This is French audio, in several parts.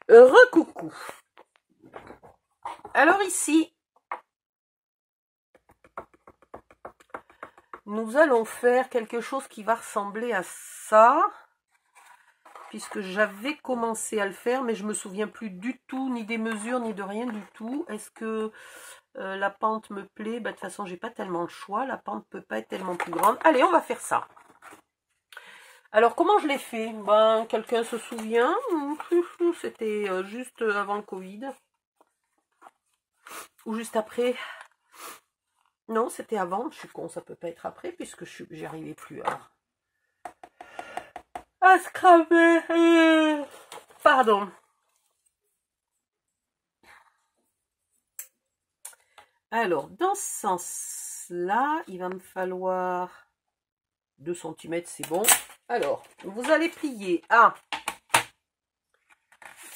Recoucou. Alors ici, nous allons faire quelque chose qui va ressembler à ça, puisque j'avais commencé à le faire, mais je me souviens plus du tout, ni des mesures, ni de rien du tout. Est-ce que la pente me plaît? De toute façon, j'ai pas tellement le choix. La pente peut pas être tellement plus grande. Allez, on va faire ça. Alors, comment je l'ai fait? Quelqu'un se souvient? C'était juste avant le Covid. Ou juste après? Non, c'était avant. Je suis con, ça peut pas être après, puisque j'y arrivais plus à scraper. Pardon. Alors, dans ce sens-là, il va me falloir 2 cm, c'est bon. Alors, vous allez plier à...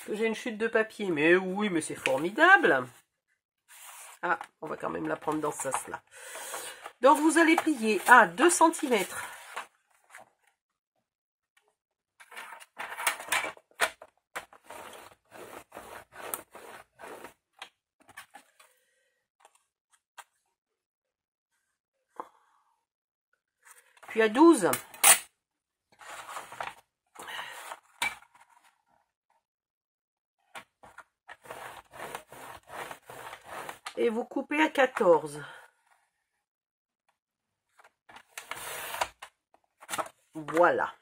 que j'ai une chute de papier, mais oui, mais c'est formidable. Ah, on va quand même la prendre dans ce sens-là. Donc, vous allez plier à 2 cm. Puis à 12. Et vous coupez à 14. Voilà.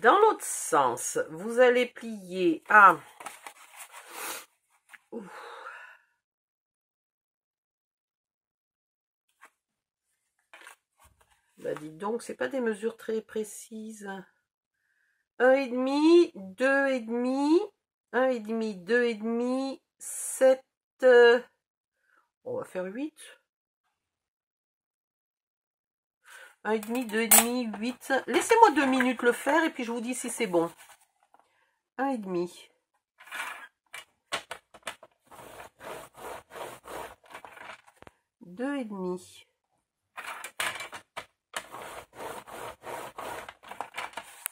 Dans l'autre sens, vous allez plier à... Bah dites donc, c'est pas des mesures très précises. 1,5, 2,5, 1,5, 2,5, 7... on va faire 8. 1,5, 2,5, 8. Laissez-moi 2 minutes le faire et puis je vous dis si c'est bon. 1,5. 2,5.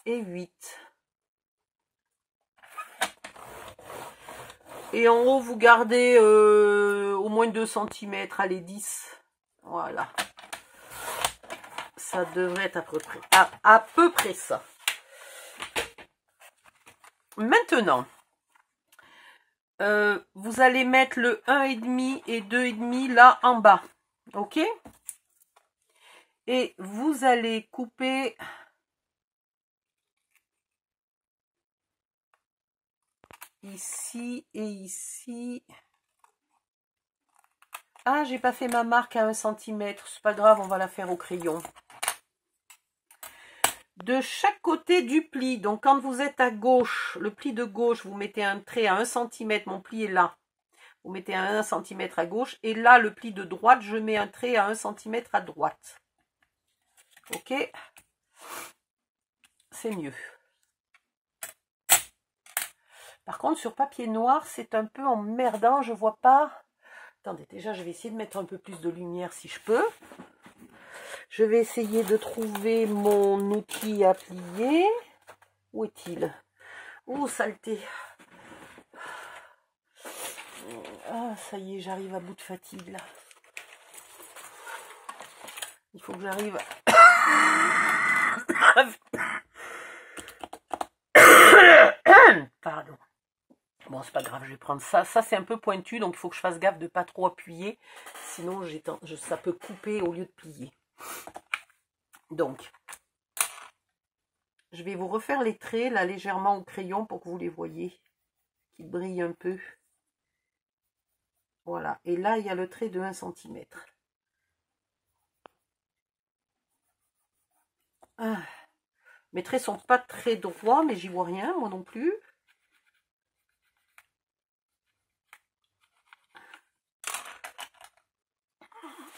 Et 8. Et en haut, vous gardez au moins 2 cm, allez 10. Voilà. Ça devrait être à peu près ça. Maintenant, vous allez mettre le 1,5 et 2,5 là en bas. Ok? Et vous allez couper... ici et ici. Ah, j'ai pas fait ma marque à 1 cm. C'est pas grave, on va la faire au crayon. De chaque côté du pli, donc quand vous êtes à gauche, le pli de gauche, vous mettez un trait à 1 cm, mon pli est là. Vous mettez un 1 cm à gauche. Et là, le pli de droite, je mets un trait à 1 cm à droite. Ok? C'est mieux. Par contre, sur papier noir, c'est un peu emmerdant, je vois pas. Attendez, déjà, je vais essayer de mettre un peu plus de lumière si je peux. Je vais essayer de trouver mon outil à plier. Où est-il? Oh, saleté. Ah, ça y est, j'arrive à bout de fatigue, là. Il faut que j'arrive... Pardon. Bon, c'est pas grave, je vais prendre ça. Ça, c'est un peu pointu, donc il faut que je fasse gaffe de pas trop appuyer. Sinon, ça peut couper au lieu de plier. Donc, je vais vous refaire les traits, là, légèrement au crayon pour que vous les voyez. Qu'ils brillent un peu. Voilà. Et là, il y a le trait de 1 cm. Ah. Mes traits sont pas très droits, mais j'y vois rien, moi non plus.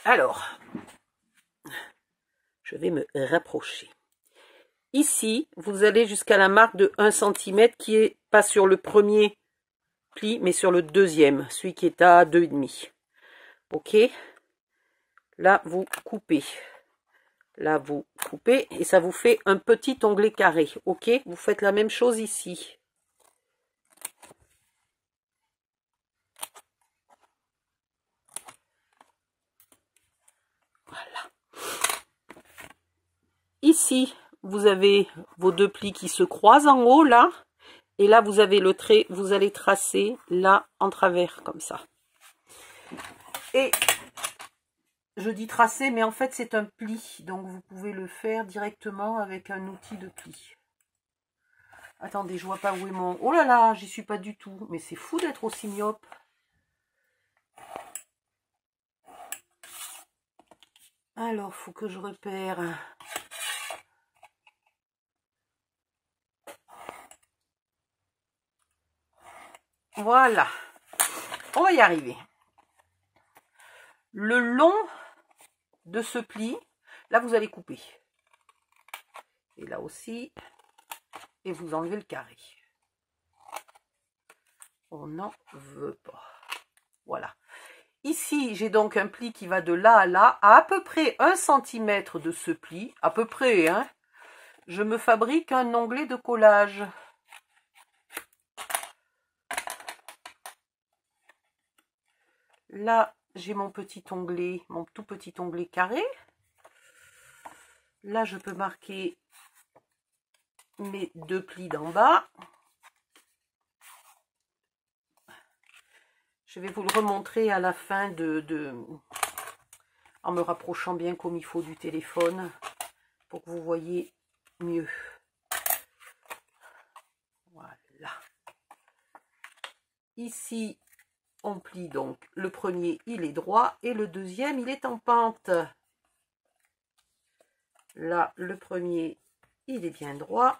Alors, je vais me rapprocher. Ici, vous allez jusqu'à la marque de 1 cm qui est pas sur le premier pli, mais sur le deuxième, celui qui est à 2,5. Ok? Là, vous coupez. Là, vous coupez et ça vous fait un petit onglet carré. Ok? Vous faites la même chose ici. Ici, vous avez vos deux plis qui se croisent en haut, là. Et là, vous avez le trait, vous allez tracer là en travers, comme ça. Et je dis tracer, mais en fait, c'est un pli. Donc, vous pouvez le faire directement avec un outil de pli. Attendez, je vois pas où est mon... Oh là là, j'y suis pas du tout. Mais c'est fou d'être aussi myope. Alors, faut que je repère... Voilà, on va y arriver. Le long de ce pli, là vous allez couper. Et là aussi, et vous enlevez le carré. On n'en veut pas. Voilà. Ici, j'ai donc un pli qui va de là à peu près 1 cm de ce pli, à peu près, hein. Je me fabrique un onglet de collage. Là, j'ai mon petit onglet, mon tout petit onglet carré. Là, je peux marquer mes deux plis d'en bas. Je vais vous le remontrer à la fin en me rapprochant bien comme il faut du téléphone pour que vous voyez mieux. Voilà. Ici, on plie donc. Le premier, il est droit et le deuxième, il est en pente. Là, le premier, il est bien droit.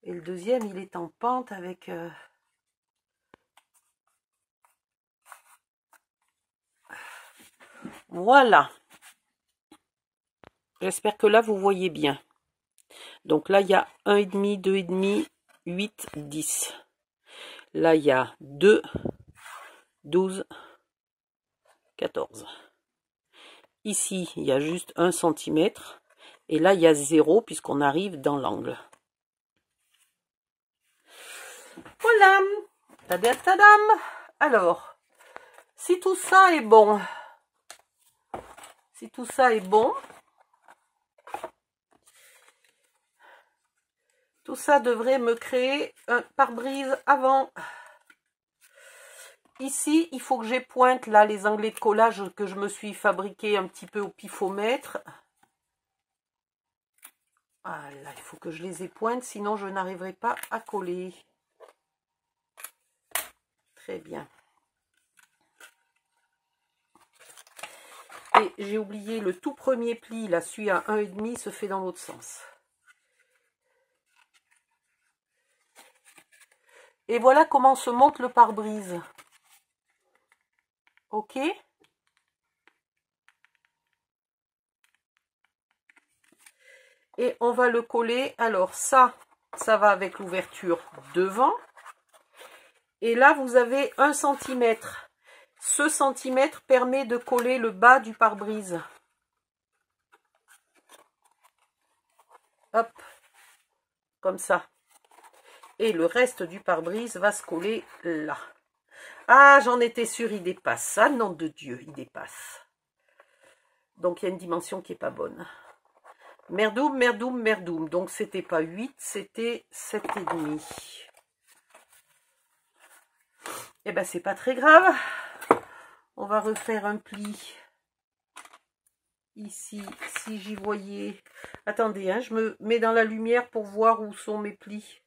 Et le deuxième, il est en pente avec... Voilà. J'espère que là, vous voyez bien. Donc là, il y a 1,5, 2,5, 8, 10. Là, il y a 2, 12, 14. Ici, il y a juste 1 cm. Et là, il y a 0 puisqu'on arrive dans l'angle. Voilà. Tadam, tadam. Alors, si tout ça est bon, tout ça devrait me créer un pare-brise avant. Ici, il faut que j'épointe là les anglets de collage que je me suis fabriqué un petit peu au pifomètre. Voilà, il faut que je les épointe, sinon je n'arriverai pas à coller. Très bien. Et j'ai oublié le tout premier pli, là, celui à 1,5 se fait dans l'autre sens. Et voilà comment se monte le pare-brise. Ok? Et on va le coller. Alors ça va avec l'ouverture devant. Et là, vous avez 1 cm. Ce centimètre permet de coller le bas du pare-brise. Hop, comme ça. Et le reste du pare-brise va se coller là. Ah, j'en étais sûre, il dépasse. Ah, nom de Dieu, il dépasse. Donc, il y a une dimension qui n'est pas bonne. Merdoum, merdoum, merdoum. Donc, c'était pas 8, c'était 7,5. Eh ben, c'est pas très grave. On va refaire un pli. Ici, si j'y voyais... Attendez, hein, je me mets dans la lumière pour voir où sont mes plis.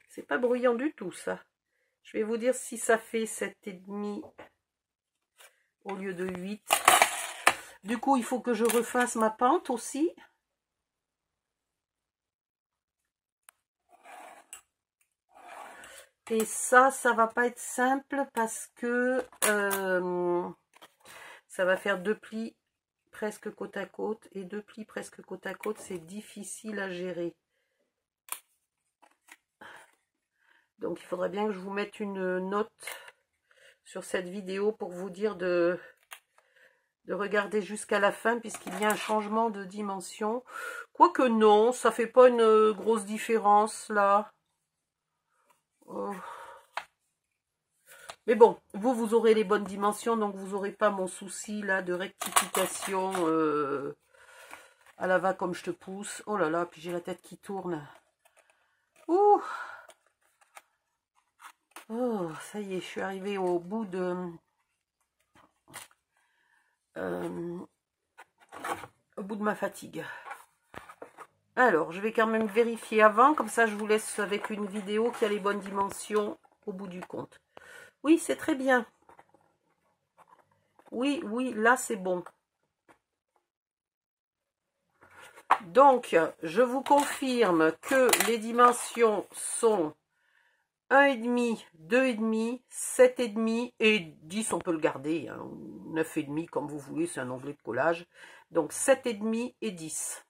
C'est pas bruyant du tout, ça. Je vais vous dire si ça fait 7,5 au lieu de 8. Du coup, il faut que je refasse ma pente aussi. Et ça va pas être simple parce que ça va faire deux plis presque côte à côte. Et deux plis presque côte à côte, c'est difficile à gérer. Donc, il faudrait bien que je vous mette une note sur cette vidéo pour vous dire de regarder jusqu'à la fin puisqu'il y a un changement de dimension. Quoique non, ça fait pas une grosse différence là. Oh. Mais bon, vous aurez les bonnes dimensions, donc vous n'aurez pas mon souci là de rectification à la va comme je te pousse. Oh là là, puis j'ai la tête qui tourne. Ouh. Oh, ça y est, je suis arrivée au bout de... ma fatigue. Alors, je vais quand même vérifier avant, comme ça je vous laisse avec une vidéo qui a les bonnes dimensions au bout du compte. Oui, c'est très bien. Oui, oui, là c'est bon. Donc, je vous confirme que les dimensions sont 1,5, 2,5, 7,5 et 10, on peut le garder, hein, 9,5 comme vous voulez, c'est un onglet de collage. Donc 7,5 et 10.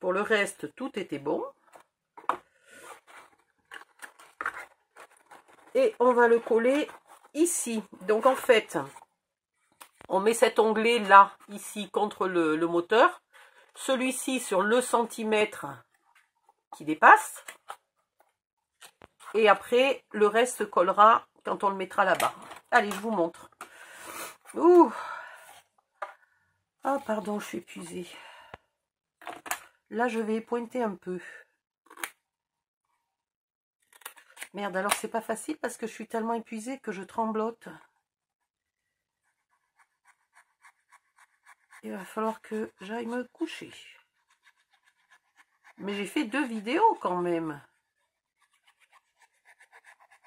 Pour le reste, tout était bon. Et on va le coller ici. Donc en fait, on met cet onglet là, ici, contre le moteur. Celui-ci sur le centimètre qui dépasse. Et après, le reste collera quand on le mettra là-bas. Allez, je vous montre. Ouh. Ah, pardon, je suis épuisée. Là, je vais pointer un peu. Merde, alors c'est pas facile parce que je suis tellement épuisée que je tremblote. Il va falloir que j'aille me coucher. Mais j'ai fait 2 vidéos quand même.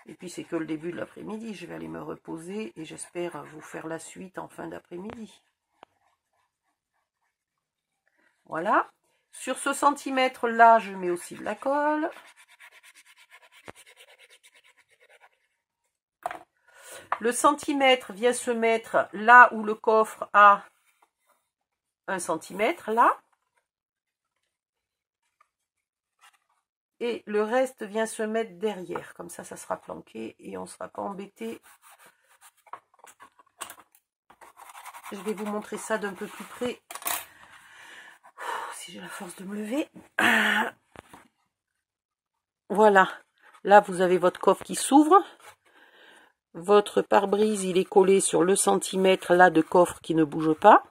Et puis c'est que le début de l'après-midi. Je vais aller me reposer et j'espère vous faire la suite en fin d'après-midi. Voilà. Sur ce centimètre là, je mets aussi de la colle. Le centimètre vient se mettre là où le coffre a 1 centimètre, là. Et le reste vient se mettre derrière. Comme ça, ça sera planqué et on ne sera pas embêté. Je vais vous montrer ça d'un peu plus près. Si j'ai la force de me lever. Voilà. Là, vous avez votre coffre qui s'ouvre. Votre pare-brise, il est collé sur le centimètre là de coffre qui ne bouge pas.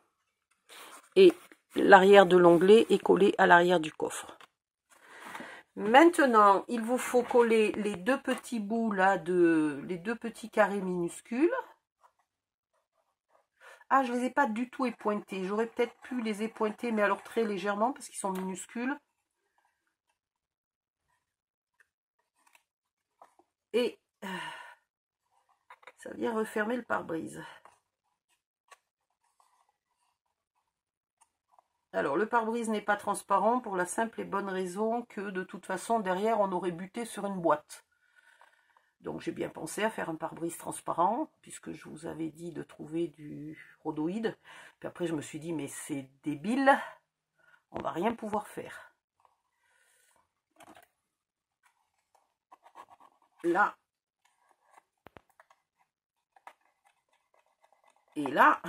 Et l'arrière de l'onglet est collé à l'arrière du coffre. Maintenant, il vous faut coller les 2 petits bouts là, les 2 petits carrés minuscules. Ah, je ne les ai pas du tout épointés. J'aurais peut-être pu les épointer, mais alors très légèrement parce qu'ils sont minuscules. Et ça vient refermer le pare-brise. Alors, le pare-brise n'est pas transparent pour la simple et bonne raison que de toute façon, derrière, on aurait buté sur une boîte. Donc, j'ai bien pensé à faire un pare-brise transparent, puisque je vous avais dit de trouver du rhodoïde. Puis après, je me suis dit, mais c'est débile, on va rien pouvoir faire. Là. Et là.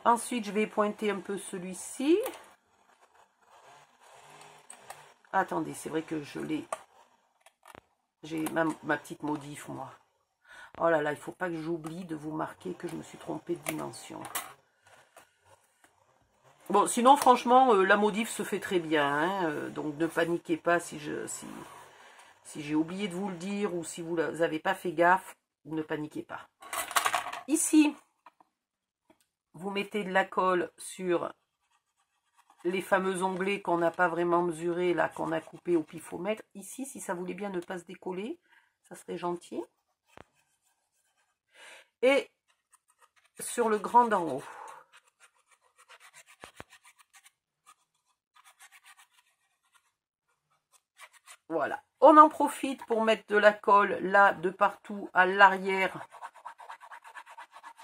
Ensuite, je vais pointer un peu celui-ci. Attendez, c'est vrai que je l'ai... J'ai ma petite modif, moi. Oh là là, il ne faut pas que j'oublie de vous marquer que je me suis trompée de dimension. Bon, sinon, franchement, la modif se fait très bien. Hein, donc, ne paniquez pas si j'ai oublié de vous le dire ou si vous n'avez pas fait gaffe. Ne paniquez pas. Ici, vous mettez de la colle sur les fameux onglets qu'on n'a pas vraiment mesurés, là, qu'on a coupé au pifomètre. Ici, si ça voulait bien ne pas se décoller, ça serait gentil. Et sur le grand d'en haut. Voilà. On en profite pour mettre de la colle, là, de partout, à l'arrière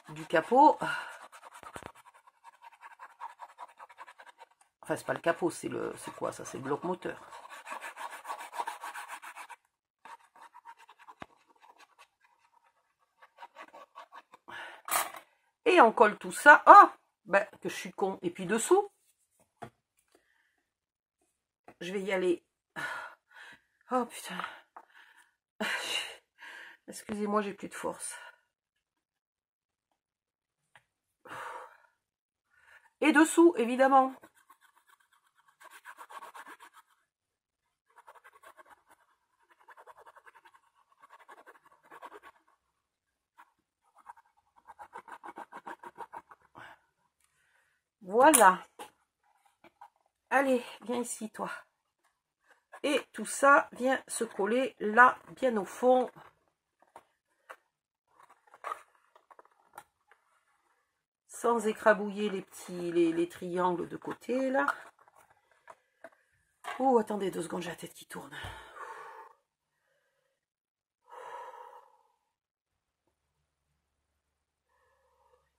du capot. Enfin, c'est pas le capot, c'est quoi ça? C'est le bloc moteur. Et on colle tout ça. Ah, ben, que je suis con. Et puis dessous, je vais y aller. Oh putain. Excusez-moi, j'ai plus de force. Et dessous, évidemment. Voilà. Allez, viens ici, toi. Et tout ça vient se coller là, bien au fond. Sans écrabouiller les triangles de côté, là. Oh, attendez 2 secondes, j'ai la tête qui tourne.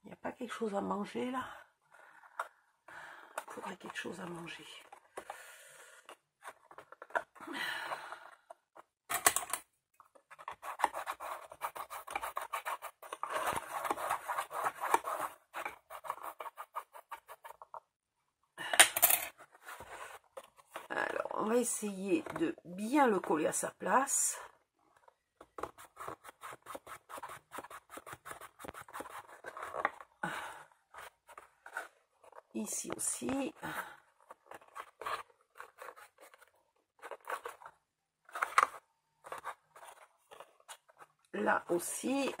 Il n'y a pas quelque chose à manger, là? Il faudrait quelque chose à manger. Alors, on va essayer de bien le coller à sa place. Ici aussi. Là aussi.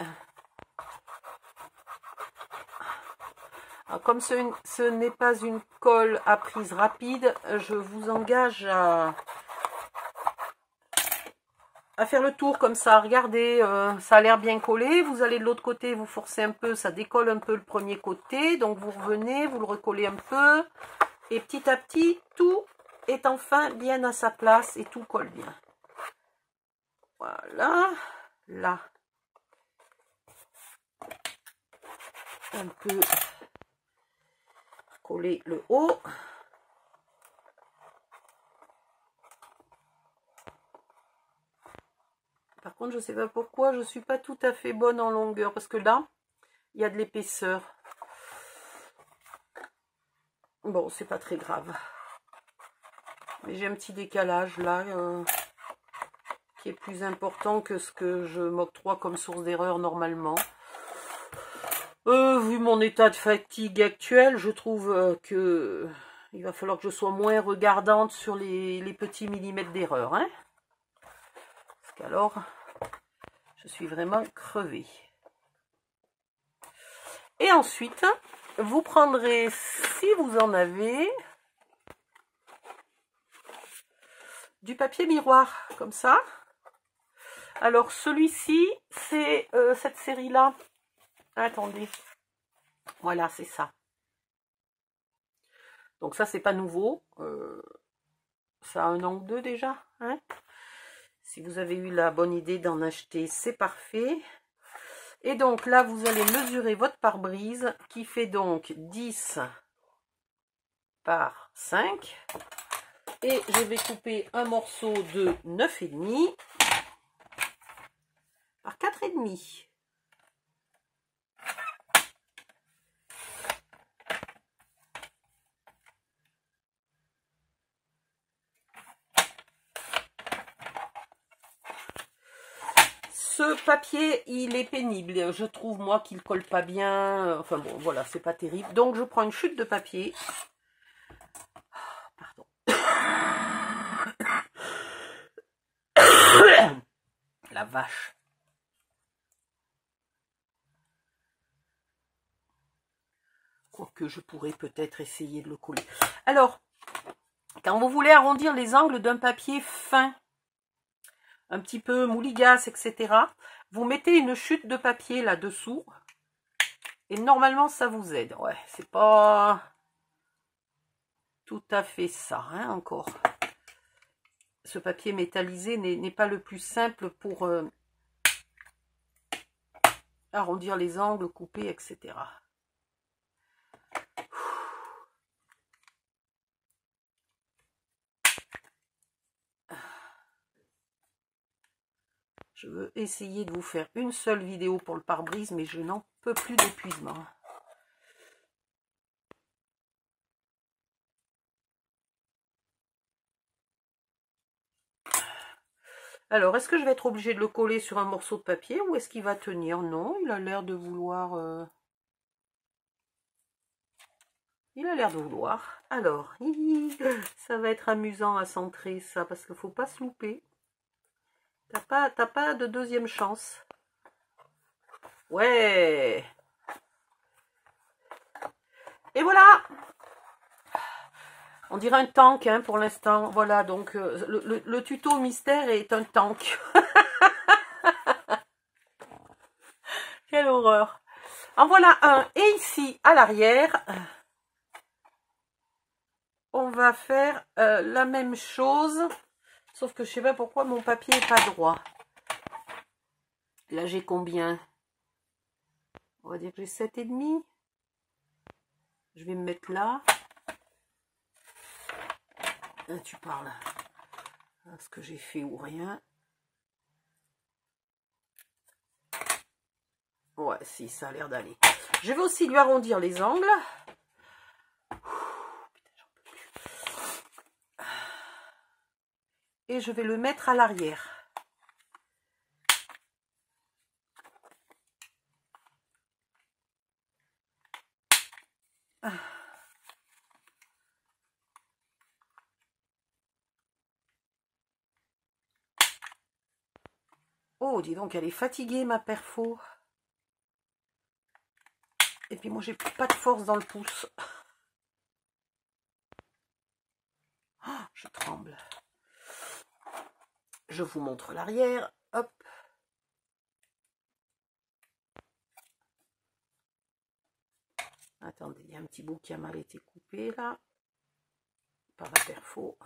Alors, comme ce n'est pas une colle à prise rapide, je vous engage à faire le tour comme ça. Regardez, ça a l'air bien collé. Vous allez de l'autre côté, vous forcez un peu, ça décolle un peu le premier côté. Donc vous revenez, vous le recollez un peu. Et petit à petit, tout est enfin bien à sa place et tout colle bien. Voilà. Là. Un peu coller le haut. Par contre, je ne sais pas pourquoi je ne suis pas tout à fait bonne en longueur. Parce que là, il y a de l'épaisseur. Bon, c'est pas très grave. Mais j'ai un petit décalage là qui est plus important que ce que je m'octroie comme source d'erreur normalement. Vu mon état de fatigue actuel, je trouve que il va falloir que je sois moins regardante sur les petits millimètres d'erreur. Hein, parce qu'alors, je suis vraiment crevée. Et ensuite, vous prendrez, si vous en avez, du papier miroir, comme ça. Alors, celui-ci, c'est cette série-là. Attendez. Voilà, c'est ça. Donc ça, c'est pas nouveau. Ça a 1 an ou 2 déjà. Hein, si vous avez eu la bonne idée d'en acheter, c'est parfait. Et donc là, vous allez mesurer votre pare-brise qui fait donc 10 par 5. Et je vais couper un morceau de 9,5 par 4,5. Ce papier, il est pénible. Je trouve, moi, qu'il colle pas bien. Enfin bon, voilà, c'est pas terrible. Donc, je prends une chute de papier. Pardon. La vache. Quoique, je pourrais peut-être essayer de le coller. Alors, quand vous voulez arrondir les angles d'un papier fin, un petit peu mouligasse, etc., vous mettez une chute de papier là-dessous. Et normalement, ça vous aide. Ouais, c'est pas tout à fait ça, hein, encore. Ce papier métallisé n'est pas le plus simple pour arrondir les angles, couper, etc. Je veux essayer de vous faire une seule vidéo pour le pare-brise, mais je n'en peux plus d'épuisement. Alors, est-ce que je vais être obligée de le coller sur un morceau de papier ou est-ce qu'il va tenir? Non, il a l'air de vouloir... Il a l'air de vouloir. Alors, ça va être amusant à centrer ça, parce qu'il ne faut pas se louper. T'as pas de deuxième chance. Ouais. Et voilà. On dirait un tank hein, pour l'instant. Voilà, donc le tuto mystère est un tank. Quelle horreur. En voilà un. Et ici, à l'arrière... On va faire la même chose, sauf que je sais pas pourquoi mon papier n'est pas droit. Là, j'ai combien? On va dire que j'ai 7,5. Je vais me mettre là. Là, tu parles. Ce que j'ai fait ou rien. Ouais, si, ça a l'air d'aller. Je vais aussi lui arrondir les angles. Et je vais le mettre à l'arrière. Oh, dis donc, elle est fatiguée, ma perfo. Et puis moi, j'ai pas de force dans le pouce. Oh, je tremble. Je vous montre l'arrière. Hop. Attendez, il y a un petit bout qui a mal été coupé là. Par la perfo.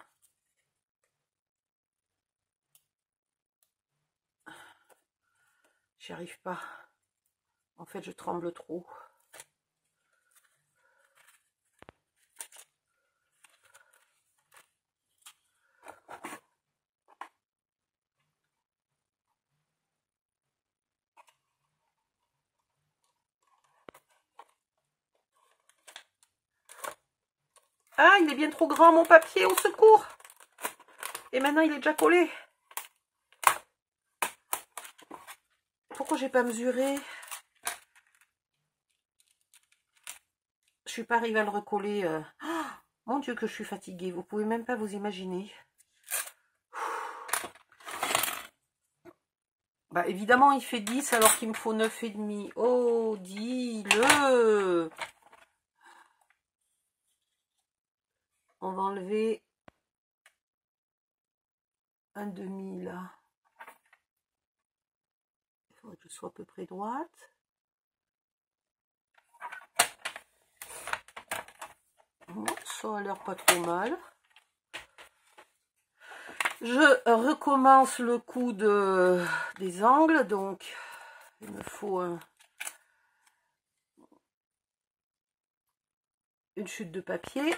J'y arrive pas. En fait, je tremble trop. Ah, il est bien trop grand mon papier, au secours! Et maintenant, il est déjà collé. Pourquoi j'ai pas mesuré? Je suis pas arrivée à le recoller. Oh, mon Dieu que je suis fatiguée, vous pouvez même pas vous imaginer. Bah évidemment il fait 10 alors qu'il me faut 9,5. Oh, dis-le! On va enlever un demi là. Il faudrait que je sois à peu près droite. Bon, ça a l'air pas trop mal. Je recommence le coup des angles, donc il me faut une chute de papier.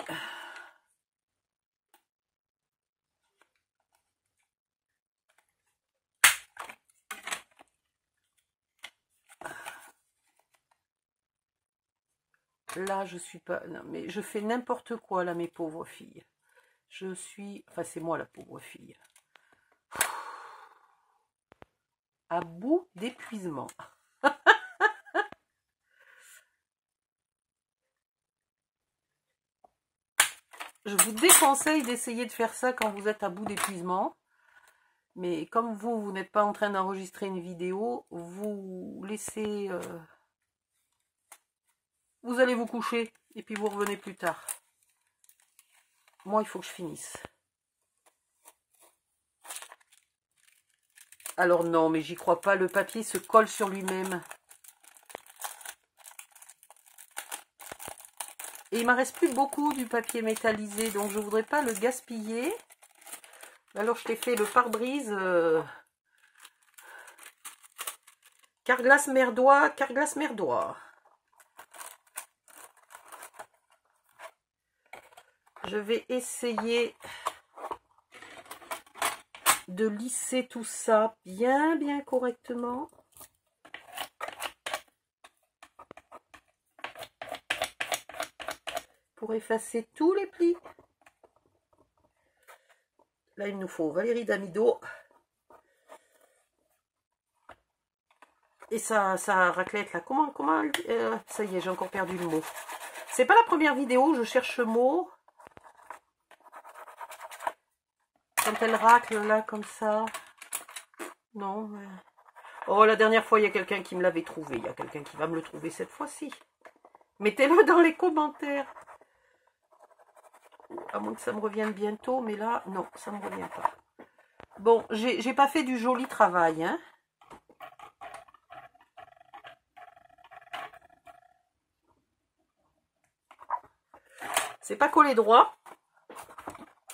Là, je suis pas... Non, mais je fais n'importe quoi, là, mes pauvres filles. Je suis... Enfin, c'est moi, la pauvre fille. À bout d'épuisement. Je vous déconseille d'essayer de faire ça quand vous êtes à bout d'épuisement. Mais comme vous n'êtes pas en train d'enregistrer une vidéo, vous laissez... vous allez vous coucher et puis vous revenez plus tard. Moi, il faut que je finisse. Alors non, mais j'y crois pas, le papier se colle sur lui-même. Et il m'en reste plus beaucoup du papier métallisé, donc je voudrais pas le gaspiller. Alors je t'ai fait le pare-brise Carglass merdois, Carglass merdois. Je vais essayer de lisser tout ça bien correctement. Pour effacer tous les plis. Là, il nous faut Valérie Damido. Et ça raclette là. Comment ça y est, j'ai encore perdu le mot. C'est pas la première vidéo, je cherche ce mot. Quand elle racle là comme ça. Non. Oh, la dernière fois, il y a quelqu'un qui me l'avait trouvé. Il y a quelqu'un qui va me le trouver cette fois-ci. Mettez-le dans les commentaires. À moins que ça me revienne bientôt, mais là, non, ça ne me revient pas. Bon, j'ai pas fait du joli travail, hein. C'est pas collé droit.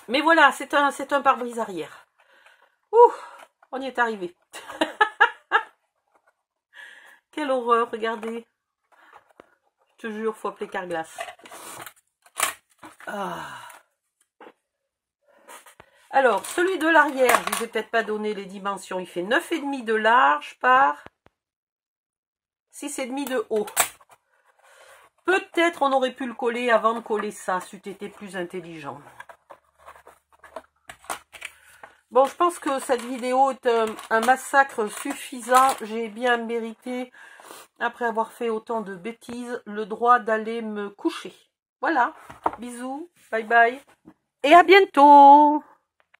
Mais voilà, c'est un pare-brise arrière. Ouh, on y est arrivé. Quelle horreur, regardez. Je te jure, faut appeler Carglass. Ah. Alors, celui de l'arrière, je ne vous ai peut-être pas donné les dimensions. Il fait 9,5 de large par 6,5 de haut. Peut-être on aurait pu le coller avant de coller ça, c'eût été plus intelligent. Bon, je pense que cette vidéo est un massacre suffisant. J'ai bien mérité, après avoir fait autant de bêtises, le droit d'aller me coucher. Voilà, bisous, bye bye, et à bientôt!